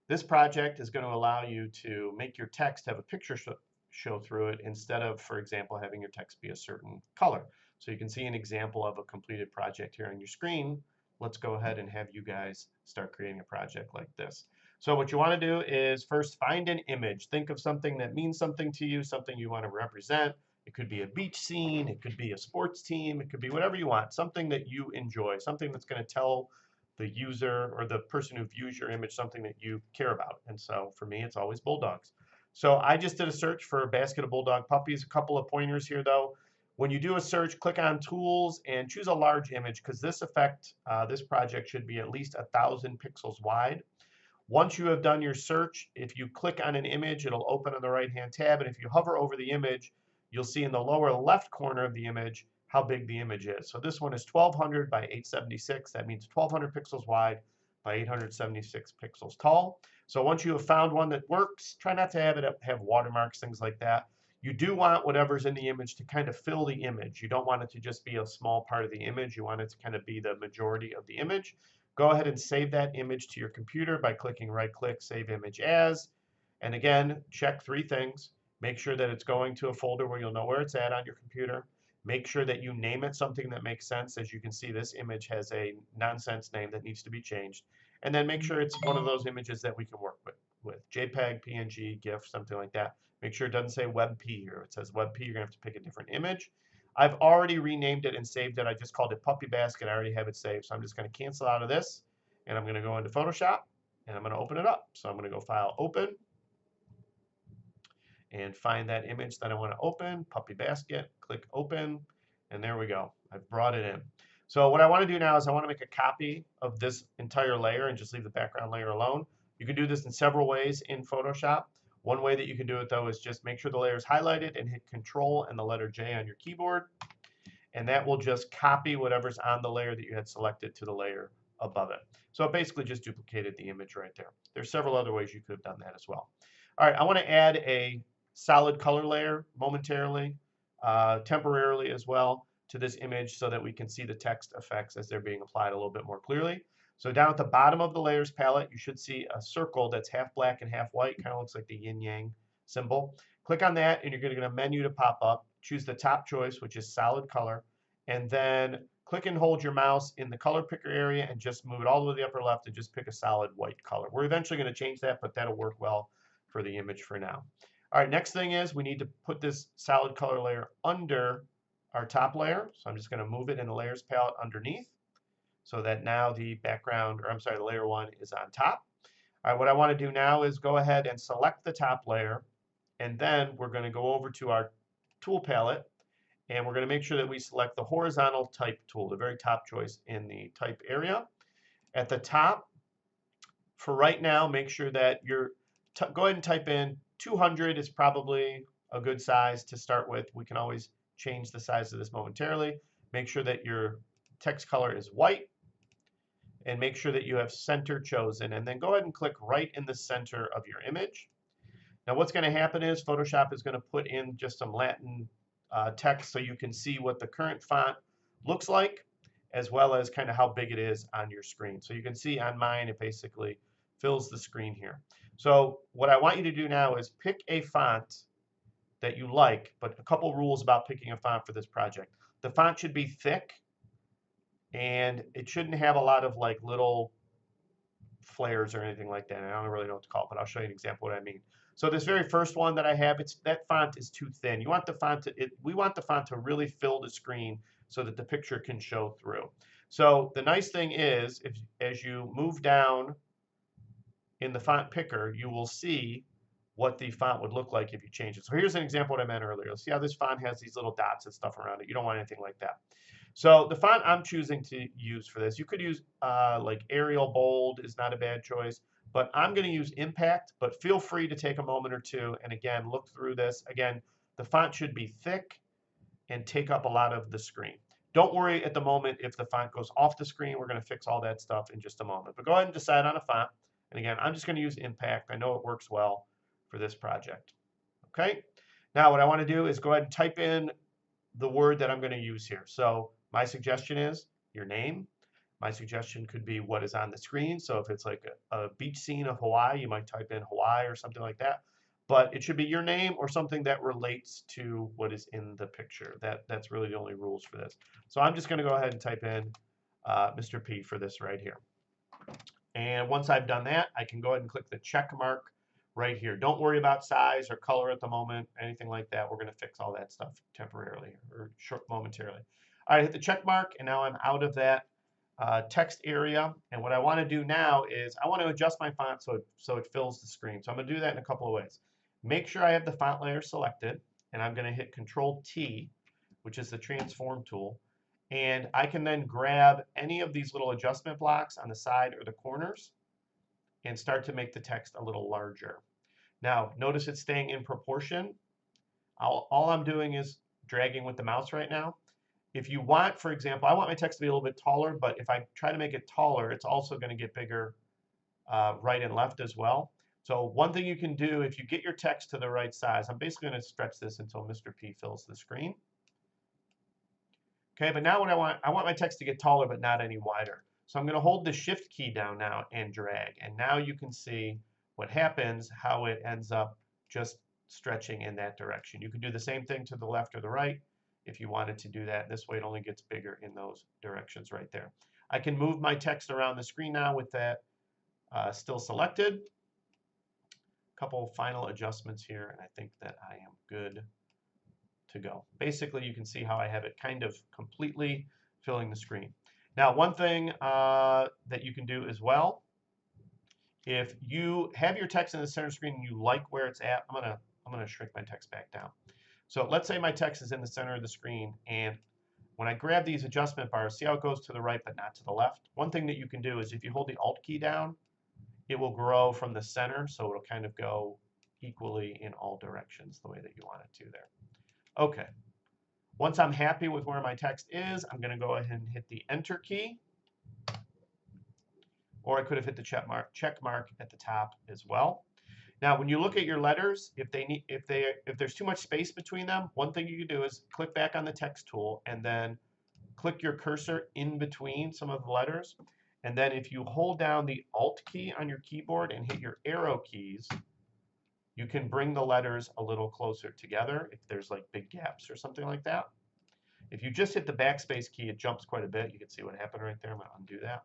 This project is going to allow you to make your text have a picture show through it instead of, for example, having your text be a certain color. So you can see an example of a completed project here on your screen. Let's go ahead and have you guys start creating a project like this. So what you want to do is first find an image. Think of something that means something to you, something you want to represent. It could be a beach scene, it could be a sports team, it could be whatever you want, something that you enjoy, something that's going to tell the user or the person who views your image something that you care about. And so for me, it's always bulldogs. So I just did a search for a basket of bulldog puppies. A couple of pointers here though. When you do a search, click on tools and choose a large image because this project should be at least 1,000 pixels wide. Once you have done your search, if you click on an image, it'll open on the right-hand tab. And if you hover over the image, you'll see in the lower left corner of the image how big the image is. So this one is 1200 by 876. That means 1200 pixels wide by 876 pixels tall. So once you have found one that works, try not to have watermarks, things like that. You do want whatever's in the image to kind of fill the image. You don't want it to just be a small part of the image. You want it to kind of be the majority of the image. Go ahead and save that image to your computer by clicking right-click, Save Image As. And again, check three things. Make sure that it's going to a folder where you'll know where it's at on your computer. Make sure that you name it something that makes sense. As you can see, this image has a nonsense name that needs to be changed. And then make sure it's one of those images that we can work with JPEG, PNG, GIF, something like that. Make sure it doesn't say WebP here. It says WebP, you're going to have to pick a different image. I've already renamed it and saved it. I just called it Puppy Basket. I already have it saved. So I'm just going to cancel out of this. And I'm going to go into Photoshop. And I'm going to open it up. So I'm going to go File, Open. And find that image that I want to open, Puppy Basket. Click Open. And there we go. I've brought it in. So what I want to do now is I want to make a copy of this entire layer and just leave the background layer alone. You can do this in several ways in Photoshop. One way that you can do it, though, is just make sure the layer is highlighted and hit Control and the letter J on your keyboard. And that will just copy whatever's on the layer that you had selected to the layer above it. So it basically just duplicated the image right there. There's several other ways you could have done that as well. All right, I want to add a solid color layer momentarily, temporarily as well, to this image so that we can see the text effects as they're being applied a little bit more clearly. So down at the bottom of the layers palette, you should see a circle that's half black and half white, kind of looks like the yin yang symbol. Click on that and you're going to get a menu to pop up. Choose the top choice, which is solid color, and then click and hold your mouse in the color picker area and just move it all the way to the upper left and just pick a solid white color. We're eventually going to change that, but that'll work well for the image for now. All right, next thing is we need to put this solid color layer under our top layer. So I'm just going to move it in the layers palette underneath so that now the background, or I'm sorry, the layer one is on top. All right, what I want to do now is go ahead and select the top layer, and then we're going to go over to our tool palette, and we're going to make sure that we select the horizontal type tool, the very top choice in the type area. At the top, for right now, make sure that you're, go ahead and type in 200 is probably a good size to start with. We can always change the size of this momentarily. Make sure that your text color is white, and make sure that you have center chosen, and then go ahead and click right in the center of your image. Now what's going to happen is Photoshop is going to put in just some Latin text so you can see what the current font looks like, as well as kind of how big it is on your screen. So you can see on mine, it basically fills the screen here. So what I want you to do now is pick a font that you like, but a couple rules about picking a font for this project. The font should be thick, and it shouldn't have a lot of like little flares or anything like that. I don't really know what to call it, but I'll show you an example of what I mean. So this very first one that I have, that font is too thin. You want the font to, we want the font to really fill the screen so that the picture can show through. So the nice thing is, as you move down in the font picker, you will see what the font would look like if you change it. So here's an example of what I meant earlier. See how this font has these little dots and stuff around it. You don't want anything like that. So the font I'm choosing to use for this, you could use like Arial Bold is not a bad choice, but I'm going to use Impact, but feel free to take a moment or two and again, look through this. Again, the font should be thick and take up a lot of the screen. Don't worry at the moment if the font goes off the screen. We're going to fix all that stuff in just a moment. But go ahead and decide on a font. And again, I'm just going to use Impact. I know it works well for this project. Okay. Now what I want to do is go ahead and type in the word that I'm going to use here. So my suggestion is your name. My suggestion could be what is on the screen. So if it's like a beach scene of Hawaii, you might type in Hawaii or something like that. But it should be your name or something that relates to what is in the picture. That's really the only rules for this. So I'm just going to go ahead and type in Mr. P for this right here. And once I've done that, I can go ahead and click the check mark right here. Don't worry about size or color at the moment, anything like that. We're going to fix all that stuff temporarily or momentarily. All right, hit the check mark, and now I'm out of that text area. And what I want to do now is I want to adjust my font so it fills the screen. So I'm going to do that in a couple of ways. Make sure I have the font layer selected, and I'm going to hit Control T, which is the transform tool. And I can then grab any of these little adjustment blocks on the side or the corners and start to make the text a little larger. Now, notice it's staying in proportion. All I'm doing is dragging with the mouse right now. If you want, for example, I want my text to be a little bit taller, but if I try to make it taller, it's also going to get bigger right and left as well. So one thing you can do, if you get your text to the right size, I'm basically going to stretch this until Mr. P fills the screen. Okay, but now what I want my text to get taller but not any wider. So I'm going to hold the Shift key down now and drag. And now you can see what happens, how it ends up just stretching in that direction. You can do the same thing to the left or the right if you wanted to do that. This way it only gets bigger in those directions right there. I can move my text around the screen now with that still selected. A couple final adjustments here, and I think that I am good to go. Basically, you can see how I have it kind of completely filling the screen. Now, one thing that you can do as well, if you have your text in the center screen and you like where it's at, I'm gonna shrink my text back down. So let's say my text is in the center of the screen, and when I grab these adjustment bars, see how it goes to the right but not to the left? One thing that you can do is if you hold the Alt key down, it will grow from the center, so it'll kind of go equally in all directions the way that you want it to there. Okay. Once I'm happy with where my text is, I'm going to go ahead and hit the Enter key. Or I could have hit the check mark at the top as well. Now, when you look at your letters, if there's too much space between them, one thing you can do is click back on the text tool and then click your cursor in between some of the letters. And then if you hold down the Alt key on your keyboard and hit your arrow keys, you can bring the letters a little closer together if there's like big gaps or something like that. If you just hit the backspace key, it jumps quite a bit. You can see what happened right there. I'm going to undo that.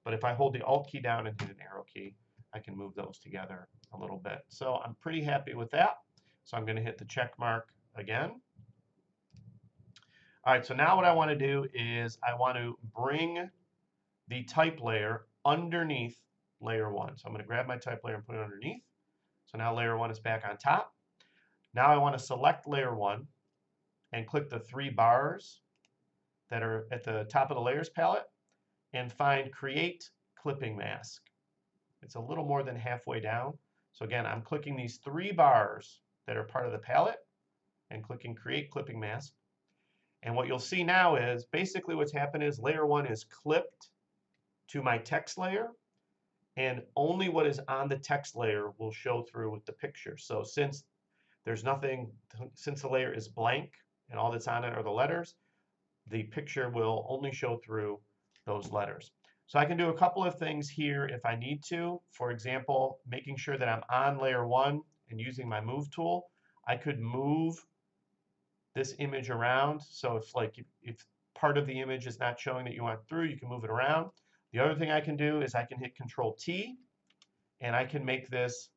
But if I hold the Alt key down and hit an arrow key, I can move those together a little bit. So I'm pretty happy with that. So I'm going to hit the check mark again. All right, so now what I want to do is I want to bring the type layer underneath layer 1. So I'm going to grab my type layer and put it underneath. So now layer 1 is back on top. Now I want to select layer 1 and click the 3 bars that are at the top of the layers palette and find Create Clipping Mask. It's a little more than halfway down. So again, I'm clicking these 3 bars that are part of the palette and clicking Create Clipping Mask. And what you'll see now is basically what's happened is layer 1 is clipped to my text layer, and only what is on the text layer will show through with the picture. So since there's nothing, since the layer is blank and all that's on it are the letters, the picture will only show through those letters. So I can do a couple of things here if I need to. For example, making sure that I'm on layer 1 and using my move tool, I could move this image around. So if part of the image is not showing that you want through, you can move it around. The other thing I can do is I can hit Control T, and I can make this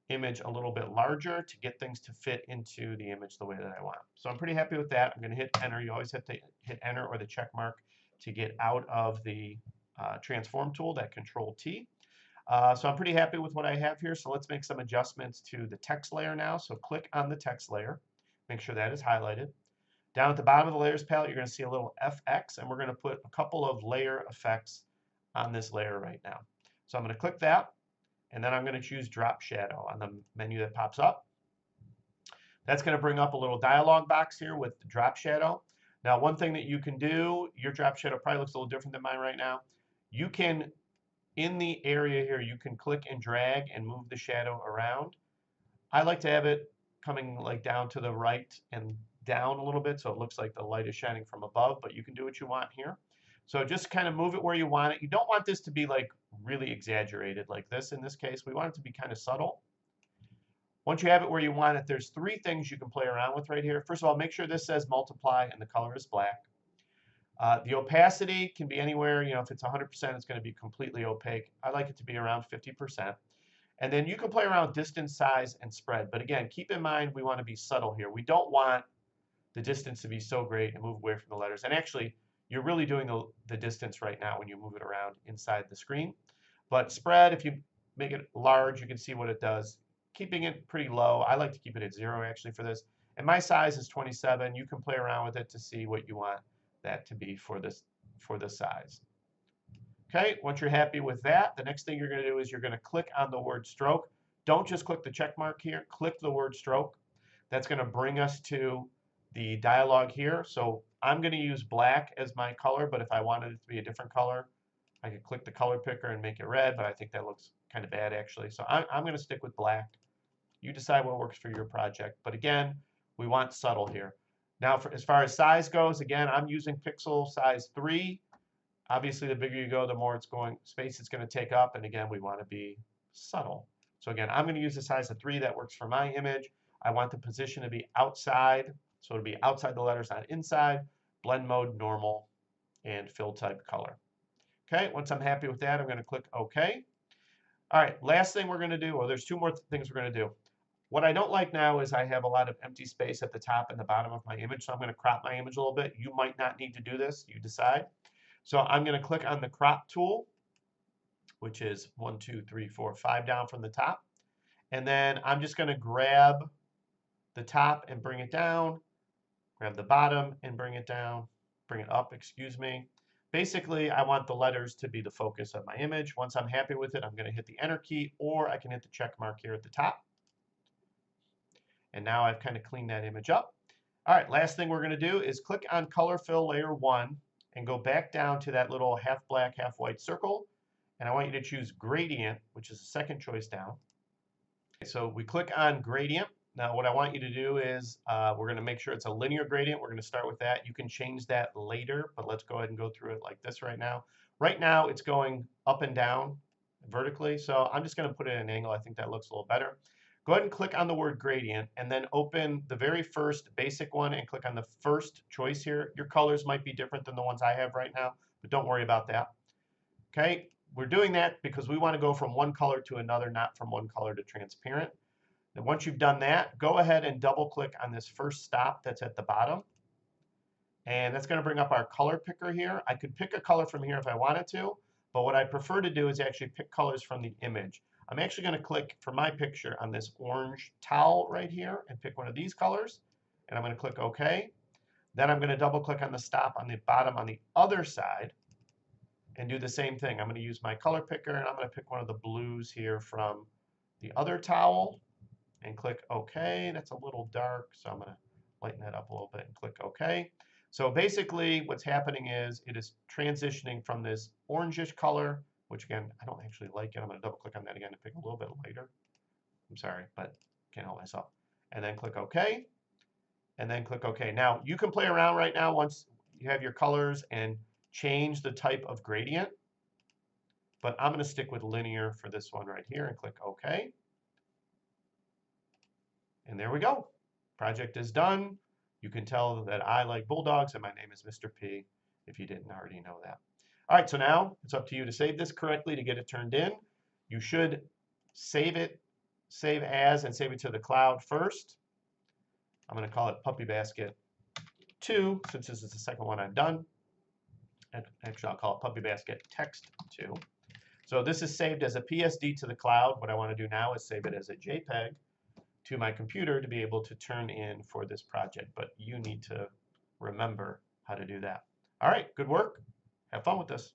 image a little bit larger to get things to fit into the image the way that I want. So I'm pretty happy with that. I'm going to hit Enter. You always have to hit Enter or the check mark to get out of the transform tool, that Control T. So I'm pretty happy with what I have here. So let's make some adjustments to the text layer now. So click on the text layer. Make sure that is highlighted. Down at the bottom of the layers palette, you're going to see a little FX, and we're going to put a couple of layer effects on this layer right now. So I'm going to click that, and then I'm going to choose Drop Shadow on the menu that pops up. That's going to bring up a little dialog box here with the Drop Shadow. Now, one thing that you can do, your Drop Shadow probably looks a little different than mine right now. You can, in the area here, you can click and drag and move the shadow around. I like to have it coming like down to the right and down a little bit so it looks like the light is shining from above, but you can do what you want here. So just kind of move it where you want it. You don't want this to be like really exaggerated like this in this case. We want it to be kind of subtle. Once you have it where you want it, there's three things you can play around with right here. First of all, make sure this says multiply and the color is black. The opacity can be anywhere, if it's 100%, it's going to be completely opaque. I like it to be around 50%. And then you can play around with distance, size, and spread. But again, keep in mind we want to be subtle here. We don't want the distance to be so great and move away from the letters. And actually, you're really doing the distance right now when you move it around inside the screen. But spread, if you make it large, you can see what it does. Keeping it pretty low, I like to keep it at 0 actually for this. And my size is 27. You can play around with it to see what you want that to be for this size. Okay, once you're happy with that, the next thing you're going to do is you're going to click on the word stroke. Don't just click the check mark here, click the word stroke. That's going to bring us to the dialog here. So I'm going to use black as my color, but if I wanted it to be a different color, I could click the color picker and make it red, but I think that looks kind of bad actually. So I'm going to stick with black. You decide what works for your project. But again, we want subtle here. Now, as far as size goes, again, I'm using pixel size 3. Obviously, the bigger you go, the more space it's going to take up. And again, we want to be subtle. So again, I'm going to use a size of 3 that works for my image. I want the position to be outside. So it'll be outside the letters, not inside. Blend mode, normal, and fill type color. Okay, once I'm happy with that, I'm going to click OK. All right, last thing we're going to do, well, there's two more things we're going to do. What I don't like now is I have a lot of empty space at the top and the bottom of my image, so I'm going to crop my image a little bit. You might not need to do this, you decide. So I'm going to click on the crop tool, which is 1, 2, 3, 4, 5 down from the top. And then I'm just going to grab the top and bring it down, grab the bottom and bring it down, bring it up, excuse me. Basically, I want the letters to be the focus of my image. Once I'm happy with it, I'm going to hit the Enter key, or I can hit the check mark here at the top. And now I've kind of cleaned that image up. All right, last thing we're going to do is click on Color Fill Layer 1 and go back down to that little half black, half white circle. And I want you to choose Gradient, which is the second choice down. So we click on Gradient. Now what I want you to do is we're going to make sure it's a linear gradient. We're going to start with that. You can change that later, but let's go ahead and go through it like this right now. Right now it's going up and down vertically, so I'm just going to put it at an angle. I think that looks a little better. Go ahead and click on the word gradient and then open the very first basic one and click on the first choice here. Your colors might be different than the ones I have right now, but don't worry about that. Okay, we're doing that because we want to go from one color to another, not from one color to transparent. And once you've done that, go ahead and double click on this first stop that's at the bottom. And that's going to bring up our color picker here. I could pick a color from here if I wanted to, but what I prefer to do is actually pick colors from the image. I'm actually going to click, for my picture, on this orange towel right here and pick one of these colors. And I'm going to click OK. Then I'm going to double click on the stop on the bottom on the other side and do the same thing. I'm going to use my color picker, and I'm going to pick one of the blues here from the other towel and click OK. That's a little dark, so I'm going to lighten that up a little bit and click OK. So basically what's happening is it is transitioning from this orangish color, which again, I don't actually like it. I'm going to double click on that again to pick a little bit lighter. I'm sorry, but can't help myself. And then click OK. And then click OK. Now, you can play around right now once you have your colors and change the type of gradient. But I'm going to stick with linear for this one right here and click OK. And there we go. Project is done. You can tell that I like bulldogs and my name is Mr. P, if you didn't already know that. All right, so now it's up to you to save this correctly to get it turned in. You should save it, save as, and save it to the cloud first. I'm going to call it Puppy Basket 2, since this is the second one I've done. And actually, I'll call it Puppy Basket Text 2. So this is saved as a PSD to the cloud. What I want to do now is save it as a JPEG to my computer to be able to turn in for this project. But you need to remember how to do that. All right, good work. Have fun with this.